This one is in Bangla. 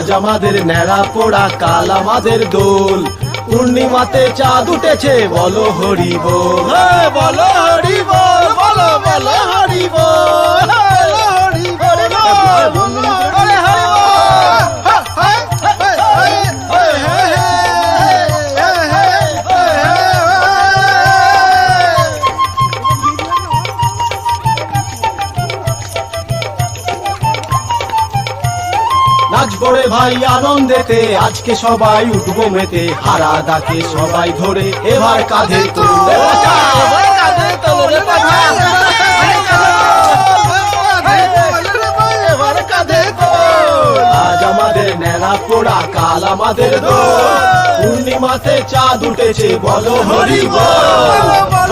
আজ আমাদের ন্যাড়া পোড়া, কাল আমাদের দোল। পূর্ণিমাতে চাঁদ উঠেছে, বলো হরি বল, বলো হরি বল, বলো বলো হরি বল, হরি বল, হরি হরি নাচবো রে ভাই আনন্দেতে, আজকে সবাই উঠবো মেতে। হারা দাকে সবাই ধরে এবার কাঁধে তুলবে, আজ আমাদের ন্যাড়া পোড়া, কাল আমাদের দোল। পূর্ণিমাতে চাঁদ উঠেছে, বলো হরি বল।